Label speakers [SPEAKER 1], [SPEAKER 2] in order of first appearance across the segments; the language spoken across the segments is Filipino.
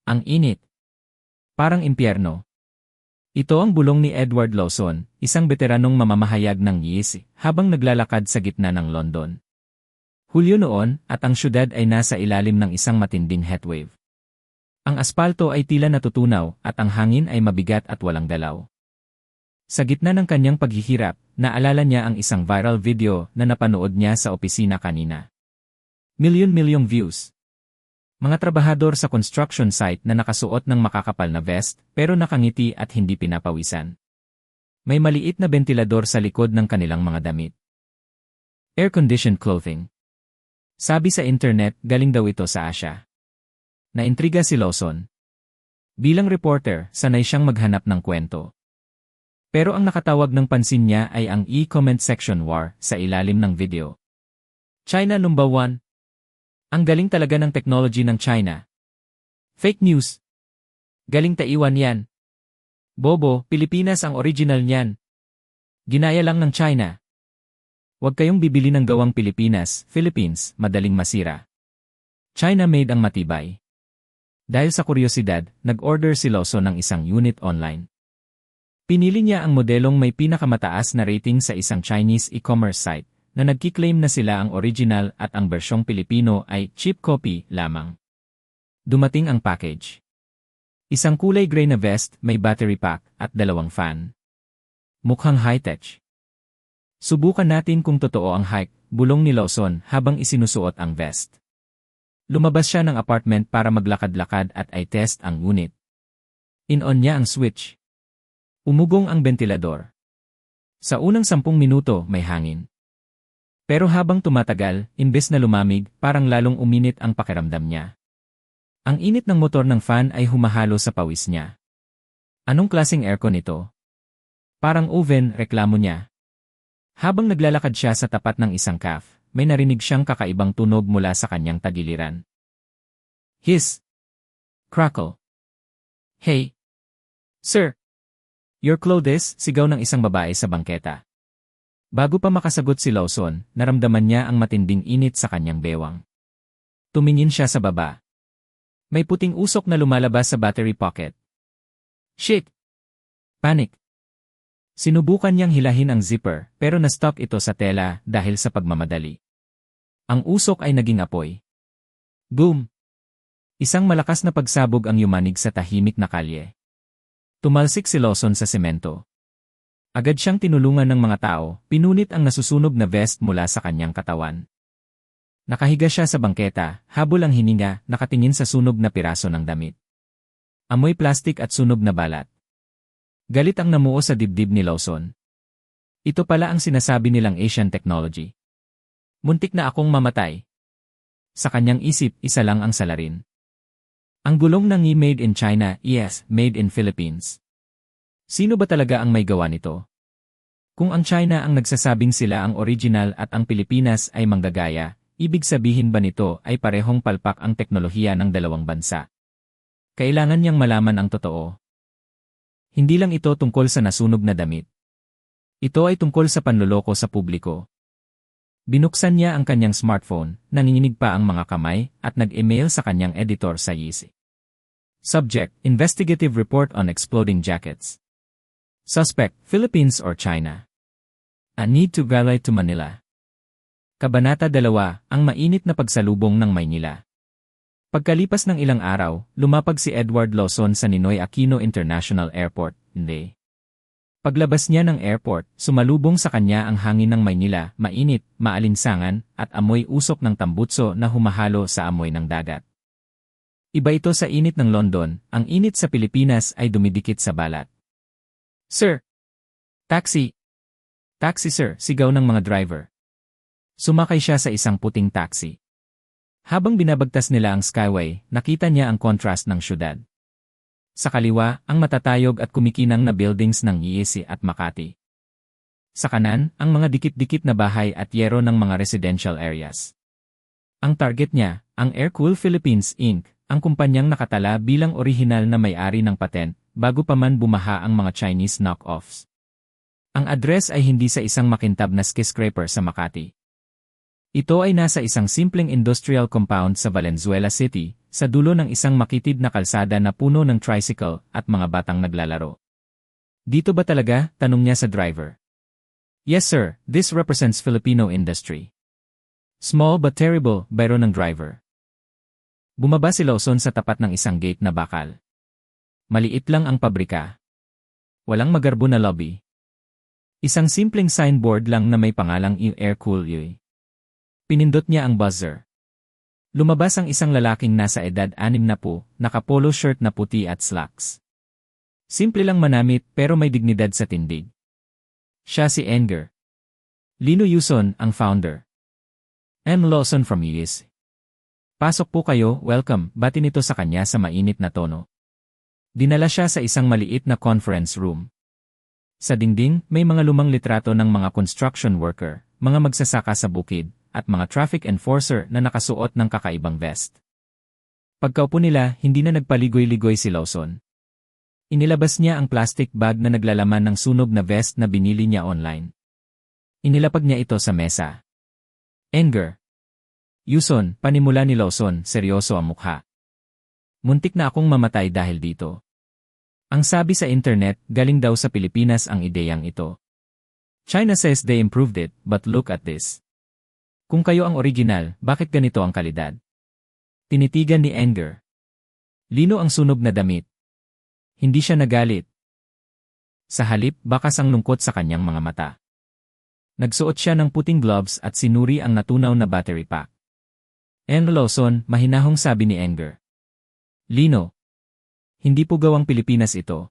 [SPEAKER 1] Ang init. Parang impyerno. Ito ang bulong ni Edward Lawson, isang veteranong mamamahayag ng YES, habang naglalakad sa gitna ng London. Hulyo noon, at ang syudad ay nasa ilalim ng isang matinding heatwave. Ang aspalto ay tila natutunaw, at ang hangin ay mabigat at walang dalaw. Sa gitna ng kanyang paghihirap, naalala niya ang isang viral video na napanood niya sa opisina kanina. Milyon-milyong views. Mga trabahador sa construction site na nakasuot ng makakapal na vest, pero nakangiti at hindi pinapawisan. May maliit na bentilador sa likod ng kanilang mga damit. Air-conditioned clothing. Sabi sa internet, galing daw ito sa Asia. Naintriga si Lawson. Bilang reporter, sanay siyang maghanap ng kwento. Pero ang nakatawag ng pansin niya ay ang e-comment section war sa ilalim ng video. China number 1. Ang galing talaga ng technology ng China. Fake news. Galing Taiwan yan. Bobo, Pilipinas ang original niyan. Ginaya lang ng China. Huwag kayong bibili ng gawang Pilipinas, Philippines, madaling masira. China made ang matibay. Dahil sa kuryosidad, nag-order si Lawson ng isang unit online. Pinili niya ang modelong may pinakamataas na rating sa isang Chinese e-commerce site na nagkiklaim na sila ang original at ang bersyong Pilipino ay cheap copy lamang. Dumating ang package. Isang kulay gray na vest, may battery pack at 2 fan. Mukhang high-tech. Subukan natin kung totoo ang hype, bulong ni Lawson habang isinusuot ang vest. Lumabas siya ng apartment para maglakad-lakad at i-test ang unit. In-on niya ang switch. Umugong ang bentilador. Sa unang 10 minuto, may hangin. Pero habang tumatagal, imbes na lumamig, parang lalong uminit ang pakiramdam niya. Ang init ng motor ng fan ay humahalo sa pawis niya. Anong klaseng aircon ito? Parang oven, reklamo niya. Habang naglalakad siya sa tapat ng isang cafe, may narinig siyang kakaibang tunog mula sa kanyang tagiliran. Hiss! Crackle! Hey! Sir! Your clothes, sigaw ng isang babae sa bangketa. Bago pa makasagot si Lawson, naramdaman niya ang matinding init sa kanyang bewang. Tumingin siya sa baba. May puting usok na lumalabas sa battery pocket. Shit! Panic! Sinubukan niyang hilahin ang zipper, pero na-stuck ito sa tela dahil sa pagmamadali. Ang usok ay naging apoy. Boom! Isang malakas na pagsabog ang yumanig sa tahimik na kalye. Tumalsik si Lawson sa semento. Agad siyang tinulungan ng mga tao, pinunit ang nasusunog na vest mula sa kanyang katawan. Nakahiga siya sa bangketa, habol ang hininga, nakatingin sa sunog na piraso ng damit. Amoy plastik at sunog na balat. Galit ang namuo sa dibdib ni Lawson. Ito pala ang sinasabi nilang Asian technology. Muntik na akong mamatay. Sa kanyang isip, isa lang ang salarin. Ang gulong ng made in China, yes, made in Philippines. Sino ba talaga ang may gawa nito? Kung ang China ang nagsasabing sila ang original at ang Pilipinas ay manggagaya, ibig sabihin ba nito ay parehong palpak ang teknolohiya ng dalawang bansa? Kailangan niyang malaman ang totoo. Hindi lang ito tungkol sa nasunog na damit. Ito ay tungkol sa panloloko sa publiko. Binuksan niya ang kanyang smartphone, nanginginig pa ang mga kamay, at nag-email sa kanyang editor sa YES. Subject, Investigative Report on Exploding Jackets. Suspect, Philippines or China. A need to rally to Manila. Kabanata 2, ang mainit na pagsalubong ng Maynila. Pagkalipas ng ilang araw, lumapag si Edward Lawson sa Ninoy Aquino International Airport, hindi. Paglabas niya ng airport, sumalubong sa kanya ang hangin ng Maynila, mainit, maalinsangan, at amoy usok ng tambutso na humahalo sa amoy ng dagat. Iba ito sa init ng London, ang init sa Pilipinas ay dumidikit sa balat. Sir! Taxi! Taxi sir, sigaw ng mga driver. Sumakay siya sa isang puting taxi. Habang binabagtas nila ang skyway, nakita niya ang contrast ng syudad. Sa kaliwa, ang matatayog at kumikinang na buildings ng YES at Makati. Sa kanan, ang mga dikit-dikit na bahay at yero ng mga residential areas. Ang target niya, ang Aircool Philippines Inc., ang kumpanyang nakatala bilang orihinal na may-ari ng patent, bago pa man bumaha ang mga Chinese knock-offs. Ang address ay hindi sa isang makintab na skyscraper sa Makati. Ito ay nasa isang simpleng industrial compound sa Valenzuela City, sa dulo ng isang makitid na kalsada na puno ng tricycle at mga batang naglalaro. Dito ba talaga? Tanong niya sa driver. Yes sir, this represents Filipino industry. Small but terrible, biro ng driver. Bumaba si Lawson sa tapat ng isang gate na bakal. Maliit lang ang pabrika. Walang magarbo na lobby. Isang simpleng signboard lang na may pangalang Air Cool Yoy. Pinindot niya ang buzzer. Lumabas ang isang lalaking nasa edad 60, naka-polo shirt na puti at slacks. Simple lang manamit pero may dignidad sa tindig. Siya si Enger. Lino Yuson, ang founder. M. Lawson from US. Pasok po kayo, welcome, bati nito sa kanya sa mainit na tono. Dinala siya sa isang maliit na conference room. Sa dingding, may mga lumang litrato ng mga construction worker, mga magsasaka sa bukid, at mga traffic enforcer na nakasuot ng kakaibang vest. Pagkaupo nila, hindi na nagpaligoy-ligoy si Lawson. Inilabas niya ang plastic bag na naglalaman ng sunog na vest na binili niya online. Inilapag niya ito sa mesa. Enger. Yuson, panimula ni Lawson, seryoso ang mukha. Muntik na akong mamatay dahil dito. Ang sabi sa internet, galing daw sa Pilipinas ang ideyang ito. China says they improved it, but look at this. Kung kayo ang original, bakit ganito ang kalidad? Tinitigan ni Enger. Lino ang sunog na damit. Hindi siya nagalit. Sa halip, bakas ang lungkot sa kanyang mga mata. Nagsuot siya ng puting gloves at sinuri ang natunaw na battery pack. N. Lawson, mahinahong sabi ni Enger. Lino. Hindi po gawang Pilipinas ito.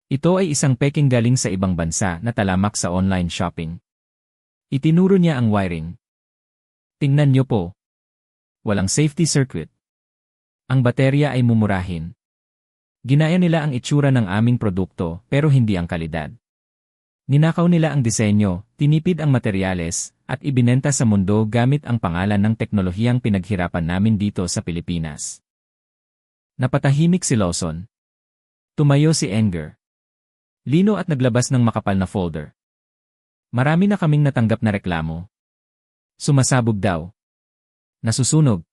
[SPEAKER 1] Ito ay isang peking galing sa ibang bansa na talamak sa online shopping. Itinuro niya ang wiring. Tingnan niyo po. Walang safety circuit. Ang baterya ay mumurahin. Ginaya nila ang itsura ng aming produkto pero hindi ang kalidad. Ninakaw nila ang disenyo, tinipid ang materyales, at ibinenta sa mundo gamit ang pangalan ng teknolohiyang pinaghirapan namin dito sa Pilipinas. Napatahimik si Lawson. Tumayo si Enger. Lino at naglabas ng makapal na folder. Marami na kaming natanggap na reklamo. Sumasabog daw. Nasusunog.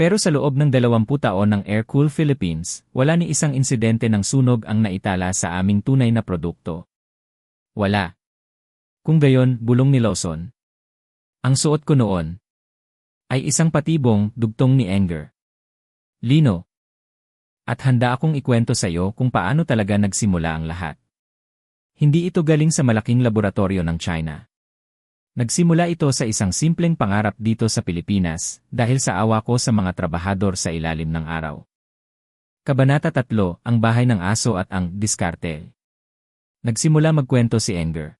[SPEAKER 1] Pero sa loob ng 20 taon ng Air Cool Philippines, wala ni isang insidente ng sunog ang naitala sa aming tunay na produkto. Wala. Kung gayon, bulong ni Lawson. Ang suot ko noon ay isang patibong, dugtong ni Enger. Lino. At handa akong ikwento sa iyo kung paano talaga nagsimula ang lahat. Hindi ito galing sa malaking laboratorio ng China. Nagsimula ito sa isang simpleng pangarap dito sa Pilipinas dahil sa awa ko sa mga trabahador sa ilalim ng araw. Kabanata 3, ang bahay ng aso at ang diskarte. Nagsimula magkwento si Enger.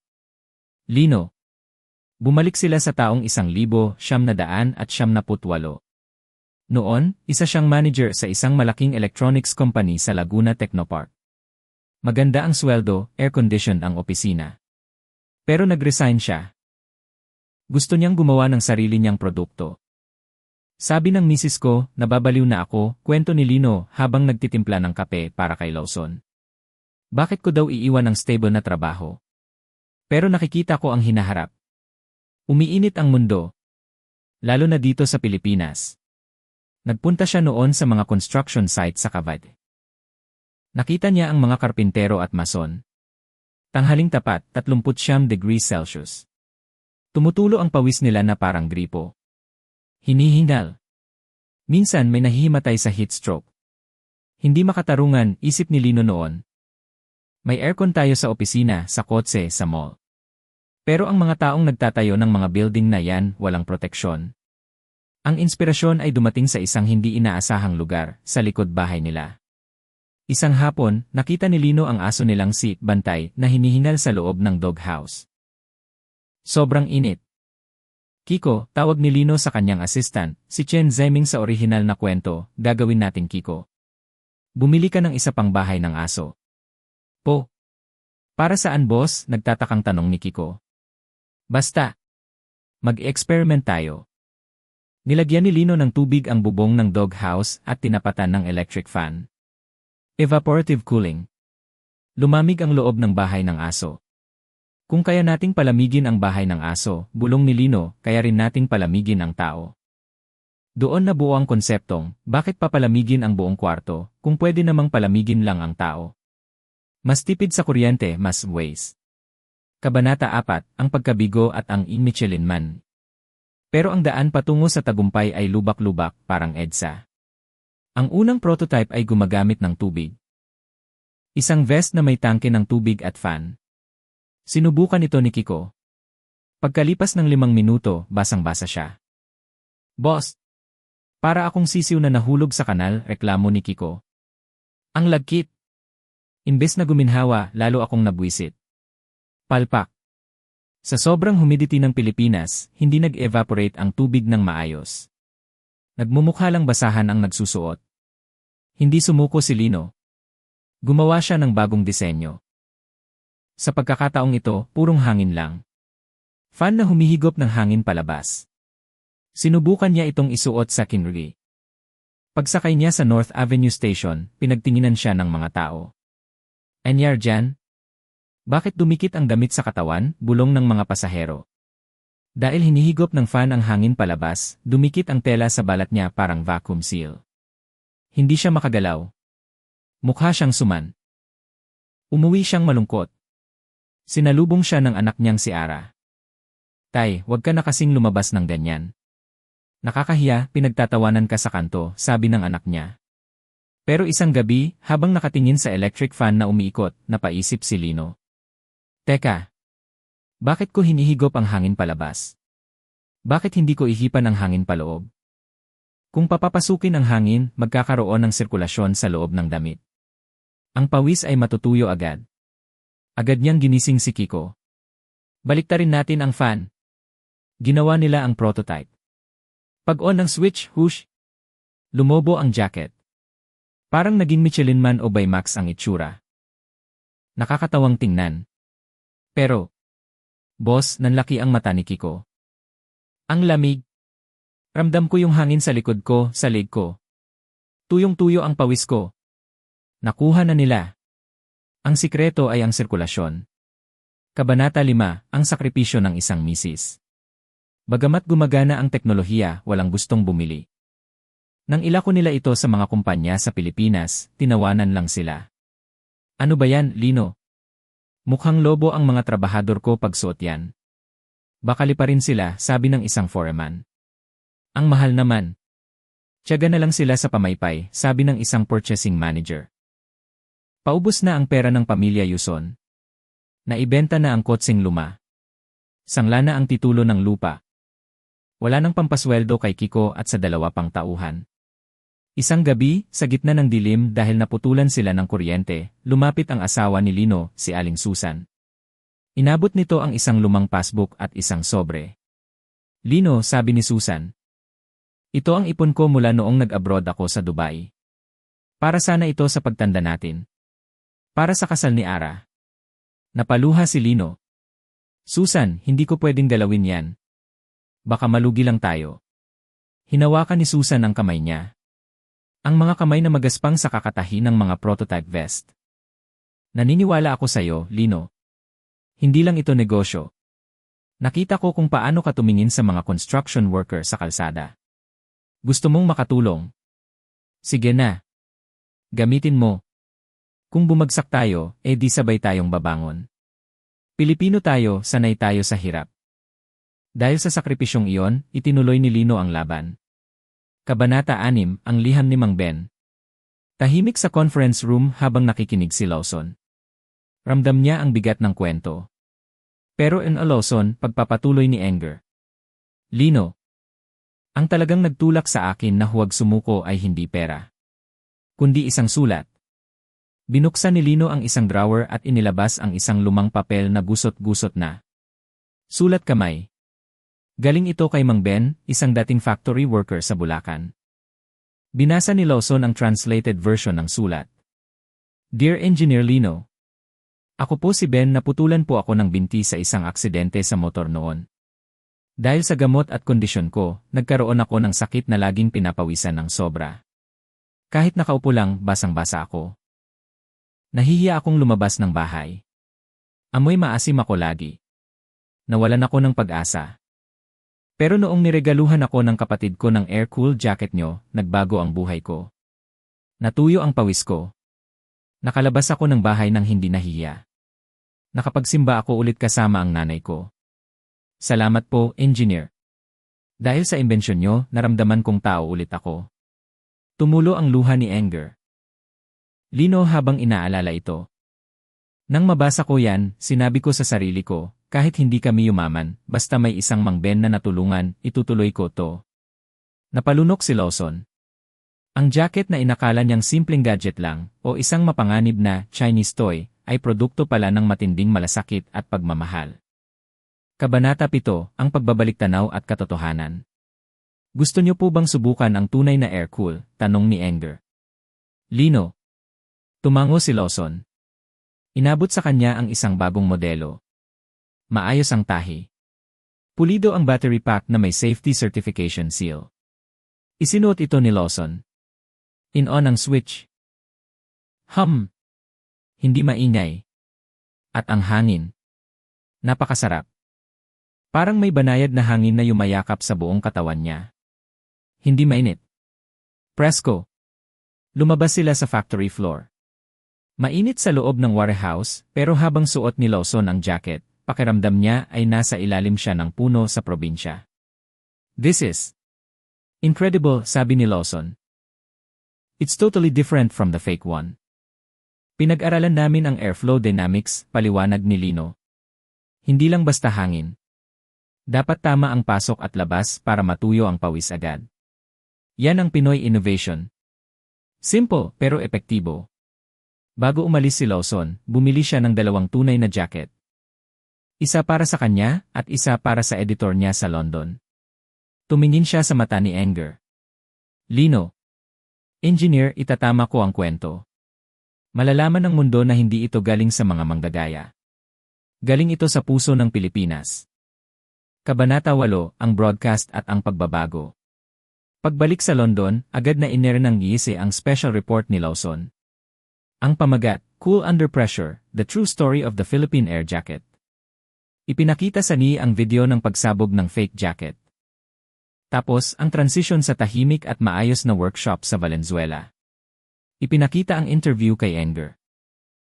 [SPEAKER 1] Lino. Bumalik sila sa taong 1978. Noon, isa siyang manager sa isang malaking electronics company sa Laguna Technopark. Maganda ang sweldo, air-conditioned ang opisina. Pero nag-resign siya. Gusto niyang gumawa ng sarili niyang produkto. Sabi ng misis ko, nababaliw na ako, kwento ni Lino habang nagtitimpla ng kape para kay Lawson. Bakit ko daw iiwan ng stable na trabaho? Pero nakikita ko ang hinaharap. Umiinit ang mundo. Lalo na dito sa Pilipinas. Nagpunta siya noon sa mga construction site sa Cavite. Nakita niya ang mga karpintero at mason. Tanghaling tapat, 39 degrees Celsius. Tumutulo ang pawis nila na parang gripo. Hinihingal. Minsan may nahihimatay sa heat stroke. Hindi makatarungan, isip ni Lino noon. May aircon tayo sa opisina, sa kotse, sa mall. Pero ang mga taong nagtatayo ng mga building na yan, walang proteksyon. Ang inspirasyon ay dumating sa isang hindi inaasahang lugar, sa likod bahay nila. Isang hapon, nakita ni Lino ang aso nilang si Bantay na hinihingal sa loob ng doghouse. Sobrang init. Kiko, tawag ni Lino sa kanyang assistant, si Chen Zeming sa orihinal na kwento, gagawin natin Kiko. Bumili ka ng isa pang bahay ng aso. Po. Para saan boss? Nagtatakang tanong ni Kiko. Basta. Mag-experiment tayo. Nilagyan ni Lino ng tubig ang bubong ng doghouse at tinapatan ng electric fan. Evaporative cooling. Lumamig ang loob ng bahay ng aso. Kung kaya nating palamigin ang bahay ng aso, bulong ni Lino, kaya rin nating palamigin ang tao. Doon nabuo ang konseptong, bakit papalamigin ang buong kwarto, kung pwede namang palamigin lang ang tao. Mas tipid sa kuryente, mas waste. Kabanata 4, ang pagkabigo at ang Michelin Man. Pero ang daan patungo sa tagumpay ay lubak-lubak, parang EDSA. Ang unang prototype ay gumagamit ng tubig. Isang vest na may tangke ng tubig at fan. Sinubukan ito ni Kiko. Pagkalipas ng 5 minuto, basang-basa siya. Boss! Para akong sisiw na nahulog sa kanal, reklamo ni Kiko. Ang lagkit! Imbes na guminhawa, lalo akong nabwisit. Palpak. Sa sobrang humidity ng Pilipinas, hindi nag-evaporate ang tubig ng maayos. Nagmumukha lang basahan ang nagsusuot. Hindi sumuko si Lino. Gumawa siya ng bagong disenyo. Sa pagkakataong ito, purong hangin lang. Fan na humihigop ng hangin palabas. Sinubukan niya itong isuot sa Kinri. Pagsakay niya sa North Avenue Station, pinagtinginan siya ng mga tao. Anyar dyan? Bakit dumikit ang damit sa katawan, bulong ng mga pasahero? Dahil hinihigop ng fan ang hangin palabas, dumikit ang tela sa balat niya parang vacuum seal. Hindi siya makagalaw. Mukha siyang suman. Umuwi siyang malungkot. Sinalubong siya ng anak niyang si Ara. Tay, wag ka na kasing lumabas ng ganyan. Nakakahiya, pinagtatawanan ka sa kanto, sabi ng anak niya. Pero isang gabi, habang nakatingin sa electric fan na umiikot, napaisip si Lino. Teka. Bakit ko hinihigop ang hangin palabas? Bakit hindi ko ihipan ang hangin paloob? Kung papapasukin ang hangin, magkakaroon ng sirkulasyon sa loob ng damit. Ang pawis ay matutuyo agad. Agad niyang ginising si Kiko. Baliktarin natin ang fan. Ginawa nila ang prototype. Pag-on ng switch, whoosh! Lumobo ang jacket. Parang naging Michelin Man o Baymax ang itsura. Nakakatawang tingnan. Pero, boss, nanlaki ang mata ni Kiko. Ang lamig. Ramdam ko yung hangin sa likod ko, sa leg ko. Tuyong-tuyo ang pawis ko. Nakuha na nila. Ang sikreto ay ang sirkulasyon. Kabanata 5, ang sakripisyo ng isang misis. Bagamat gumagana ang teknolohiya, walang gustong bumili. Nang ilako nila ito sa mga kumpanya sa Pilipinas, tinawanan lang sila. Ano ba yan, Lino? Mukhang lobo ang mga trabahador ko pagsuot yan. Bakali pa rin sila, sabi ng isang foreman. Ang mahal naman. Tiyaga na lang sila sa pamaypay, sabi ng isang purchasing manager. Paubos na ang pera ng pamilya Yuson. Naibenta na ang kotseng luma. Sangla na ang titulo ng lupa. Wala nang pampasweldo kay Kiko at sa 2 pang tauhan. Isang gabi, sa gitna ng dilim dahil naputulan sila ng kuryente, lumapit ang asawa ni Lino, si Aling Susan. Inabot nito ang isang lumang passbook at isang sobre. Lino, sabi ni Susan. Ito ang ipon ko mula noong nag-abroad ako sa Dubai. Para sana ito sa pagtanda natin. Para sa kasal ni Ara. Napaluha si Lino. Susan, hindi ko pwedeng galawin yan. Baka malugi lang tayo. Hinawakan ni Susan ang kamay niya. Ang mga kamay na magaspang sa kakatahi ng mga prototype vest. Naniniwala ako sa'yo, Lino. Hindi lang ito negosyo. Nakita ko kung paano ka tumingin sa mga construction worker sa kalsada. Gusto mong makatulong? Sige na. Gamitin mo. Kung bumagsak tayo, di sabay tayong babangon. Pilipino tayo, sanay tayo sa hirap. Dahil sa sakripisyong iyon, itinuloy ni Lino ang laban. Kabanata 6, ang liham ni Mang Ben. Tahimik sa conference room habang nakikinig si Lawson. Ramdam niya ang bigat ng kwento. Pero in Lawson, pagpapatuloy ni Enger. Lino. Ang talagang nagtulak sa akin na huwag sumuko ay hindi pera. Kundi isang sulat. Binuksan ni Lino ang isang drawer at inilabas ang isang lumang papel na gusot-gusot na. Sulat kamay. Galing ito kay Mang Ben, isang dating factory worker sa Bulacan. Binasa ni Lawson ang translated version ng sulat. Dear Engineer Lino. Ako po si Ben, naputulan po ako ng binti sa isang aksidente sa motor noon. Dahil sa gamot at kondisyon ko, nagkaroon ako ng sakit na laging pinapawisan ng sobra. Kahit nakaupo lang, basang-basa ako. Nahihiya akong lumabas ng bahay. Amoy maasim ako lagi. Nawalan ako ng pag-asa. Pero noong niregaluhan ako ng kapatid ko ng air-cooled jacket nyo, nagbago ang buhay ko. Natuyo ang pawis ko. Nakalabas ako ng bahay nang hindi nahiya. Nakapagsimba ako ulit kasama ang nanay ko. Salamat po, engineer. Dahil sa imbensyon nyo, naramdaman kong tao ulit ako. Tumulo ang luha ni Anger. Lino habang inaalala ito. Nang mabasa ko yan, sinabi ko sa sarili ko, kahit hindi kami yumaman, basta may isang Mang Ben na natulungan, itutuloy ko to. Napalunok si Lawson. Ang jacket na inakala niyang simpleng gadget lang, o isang mapanganib na Chinese toy, ay produkto pala ng matinding malasakit at pagmamahal. Kabanata 7, ang pagbabaliktanaw at katotohanan. Gusto niyo po bang subukan ang tunay na air-cool? Tanong ni Anger. Lino. Tumango si Lawson. Inabot sa kanya ang isang bagong modelo. Maayos ang tahi. Pulido ang battery pack na may safety certification seal. Isinuot ito ni Lawson. In-on ang switch. Hindi maingay. At ang hangin. Napakasarap. Parang may banayad na hangin na yumayakap sa buong katawan niya. Hindi mainit. Presko. Lumabas sila sa factory floor. Mainit sa loob ng warehouse, pero habang suot ni Lawson ang jacket, pakiramdam niya ay nasa ilalim siya ng puno sa probinsya. This is incredible, sabi ni Lawson. It's totally different from the fake one. Pinag-aralan namin ang airflow dynamics, paliwanag ni Lino. Hindi lang basta hangin. Dapat tama ang pasok at labas para matuyo ang pawis agad. Yan ang Pinoy innovation. Simple pero epektibo. Bago umalis si Lawson, bumili siya ng 2 tunay na jacket. Isa para sa kanya at isa para sa editor niya sa London. Tumingin siya sa mata ni Anger. Lino. Engineer, itatama ko ang kwento. Malalaman ng mundo na hindi ito galing sa mga manggagaya. Galing ito sa puso ng Pilipinas. Kabanata 8, ang broadcast at ang pagbabago. Pagbalik sa London, agad na iner ng GISE ang special report ni Lawson. Ang pamagat, Cool Under Pressure, The True Story of the Philippine Air Jacket. Ipinakita sa NI ang video ng pagsabog ng fake jacket. Tapos, ang transition sa tahimik at maayos na workshop sa Valenzuela. Ipinakita ang interview kay Anger.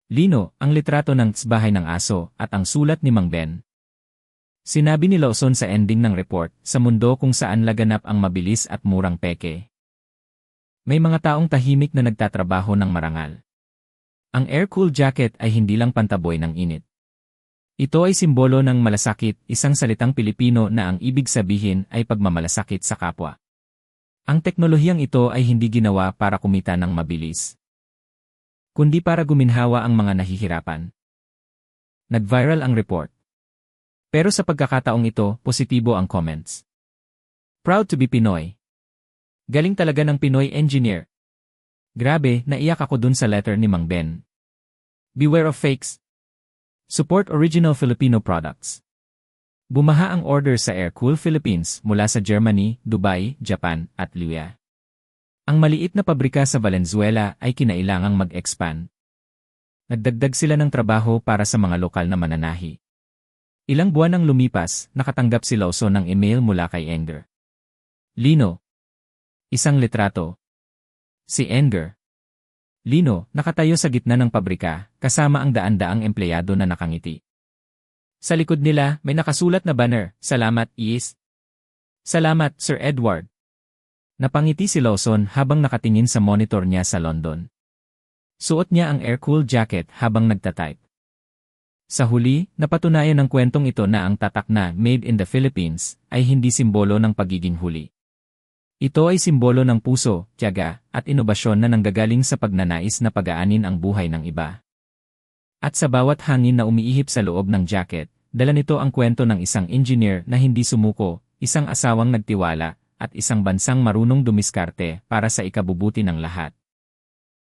[SPEAKER 1] Lino, ang litrato ng bahay ng aso, at ang sulat ni Mang Ben. Sinabi ni Lawson sa ending ng report, sa mundo kung saan laganap ang mabilis at murang peke. May mga taong tahimik na nagtatrabaho ng marangal. Ang air-cooled jacket ay hindi lang pantaboy ng init. Ito ay simbolo ng malasakit, isang salitang Pilipino na ang ibig sabihin ay pagmamalasakit sa kapwa. Ang teknolohiyang ito ay hindi ginawa para kumita ng mabilis, kundi para guminhawa ang mga nahihirapan. Nag-viral ang report. Pero sa pagkakataong ito, positibo ang comments. Proud to be Pinoy. Galing talaga ng Pinoy engineer. Grabe, naiyak ako dun sa letter ni Mang Ben. Beware of fakes. Support original Filipino products. Bumaha ang order sa Air-Cool Philippines mula sa Germany, Dubai, Japan, at Luya. Ang maliit na pabrika sa Valenzuela ay kinailangang mag-expand. Nagdagdag sila ng trabaho para sa mga lokal na mananahi. Ilang buwan nang lumipas, nakatanggap si Lawson ng email mula kay Anger. Lino. Isang litrato. Si Anger. Lino, nakatayo sa gitna ng pabrika, kasama ang daan-daang empleyado na nakangiti. Sa likod nila, may nakasulat na banner, "Salamat, Is." "Salamat, Sir Edward." Napangiti si Lawson habang nakatingin sa monitor niya sa London. Suot niya ang air-cooled jacket habang nagtatype. Sa huli, napatunayan ng kwentong ito na ang tatak na "Made in the Philippines" ay hindi simbolo ng pagiging huli. Ito ay simbolo ng puso, tiyaga, at inobasyon na nanggagaling sa pagnanais na pag-aanin ang buhay ng iba. At sa bawat hangin na umiihip sa loob ng jacket, dala nito ang kwento ng isang engineer na hindi sumuko, isang asawang nagtiwala, at isang bansang marunong dumiskarte para sa ikabubuti ng lahat.